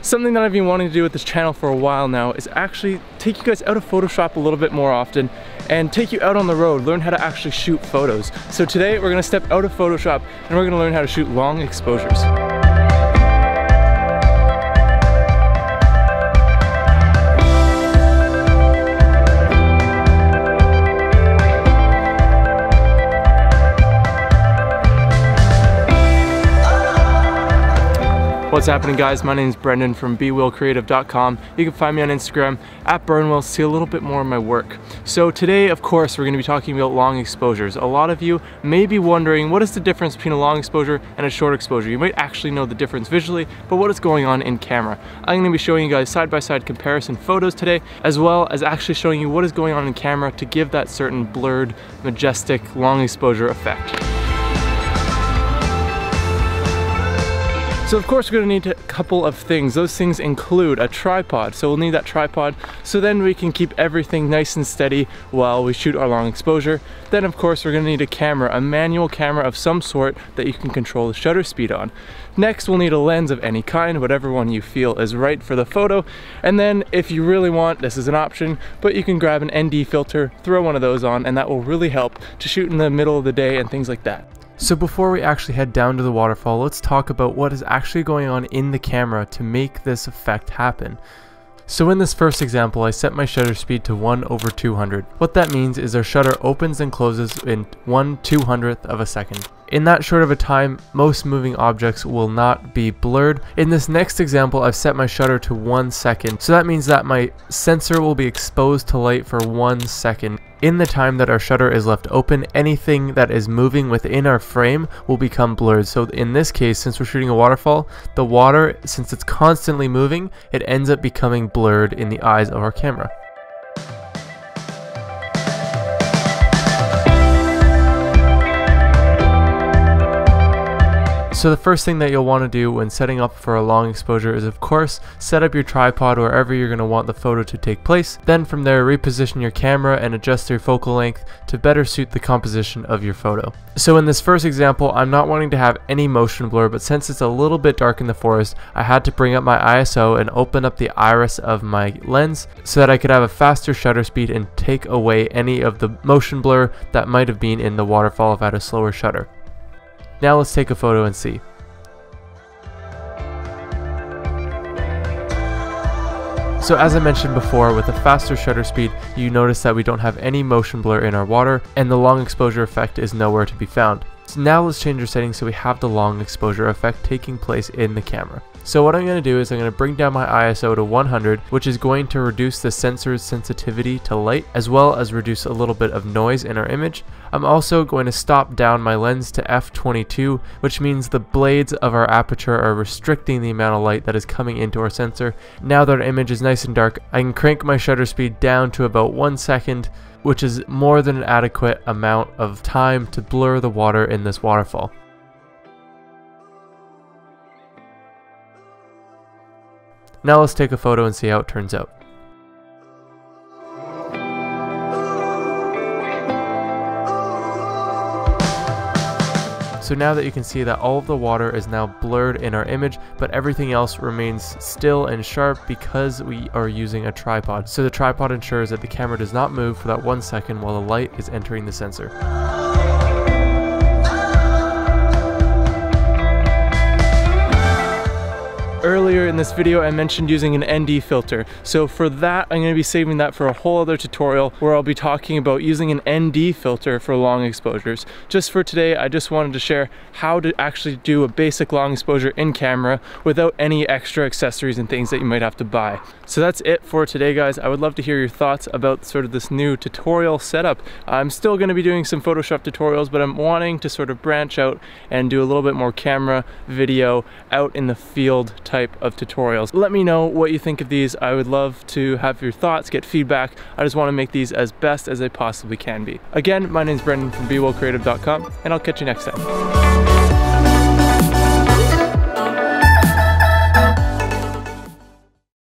Something that I've been wanting to do with this channel for a while now is actually take you guys out of Photoshop a little bit more often and take you out on the road, learn how to actually shoot photos. So today we're gonna step out of Photoshop and we're gonna learn how to shoot long exposures. What's happening, guys? My name is Brendan from BeWillCreative.com. You can find me on Instagram at Burnwell to see a little bit more of my work. So today, of course, we're going to be talking about long exposures. A lot of you may be wondering what is the difference between a long exposure and a short exposure. You might actually know the difference visually, but what is going on in camera? I'm going to be showing you guys side-by-side comparison photos today, as well as actually showing you what is going on in camera to give that certain blurred, majestic, long exposure effect. So of course we're going to need a couple of things. Those things include a tripod. So we'll need that tripod so then we can keep everything nice and steady while we shoot our long exposure. Then of course we're going to need a camera, a manual camera of some sort that you can control the shutter speed on. Next we'll need a lens of any kind, whatever one you feel is right for the photo. And then if you really want, this is an option, but you can grab an ND filter, throw one of those on, and that will really help to shoot in the middle of the day and things like that. So before we actually head down to the waterfall, let's talk about what is actually going on in the camera to make this effect happen. So in this first example, I set my shutter speed to 1/200. What that means is our shutter opens and closes in 1/200th of a second. In that short of a time, most moving objects will not be blurred. In this next example, I've set my shutter to 1 second. So that means that my sensor will be exposed to light for 1 second. In the time that our shutter is left open, anything that is moving within our frame will become blurred. So in this case, since we're shooting a waterfall, the water, since it's constantly moving, it ends up becoming blurred in the eyes of our camera. So the first thing that you'll want to do when setting up for a long exposure is, of course, set up your tripod wherever you're going to want the photo to take place. Then from there, reposition your camera and adjust your focal length to better suit the composition of your photo. So in this first example, I'm not wanting to have any motion blur, but since it's a little bit dark in the forest, I had to bring up my ISO and open up the iris of my lens so that I could have a faster shutter speed and take away any of the motion blur that might have been in the waterfall if I had a slower shutter. Now let's take a photo and see. So as I mentioned before, with a faster shutter speed, you notice that we don't have any motion blur in our water, and the long exposure effect is nowhere to be found. So now let's change our settings so we have the long exposure effect taking place in the camera. So what I'm going to do is I'm going to bring down my ISO to 100, which is going to reduce the sensor's sensitivity to light, as well as reduce a little bit of noise in our image. I'm also going to stop down my lens to f22, which means the blades of our aperture are restricting the amount of light that is coming into our sensor. Now that our image is nice and dark, I can crank my shutter speed down to about 1 second, which is more than an adequate amount of time to blur the water in this waterfall. Now let's take a photo and see how it turns out. So now that you can see that all of the water is now blurred in our image, but everything else remains still and sharp because we are using a tripod. So the tripod ensures that the camera does not move for that 1 second while the light is entering the sensor. Earlier in this video I mentioned using an ND filter, so for that I'm going to be saving that for a whole other tutorial where I'll be talking about using an ND filter for long exposures. Just for today I just wanted to share how to actually do a basic long exposure in camera without any extra accessories and things that you might have to buy. So that's it for today, guys. I would love to hear your thoughts about sort of this new tutorial setup. I'm still going to be doing some Photoshop tutorials, but I'm wanting to sort of branch out and do a little bit more camera, video, out in the field type of tutorials. Let me know what you think of these. I would love to have your thoughts, get feedback. I just want to make these as best as they possibly can be. Again, my name is Brendan from BeWillCreative.com, and I'll catch you next time.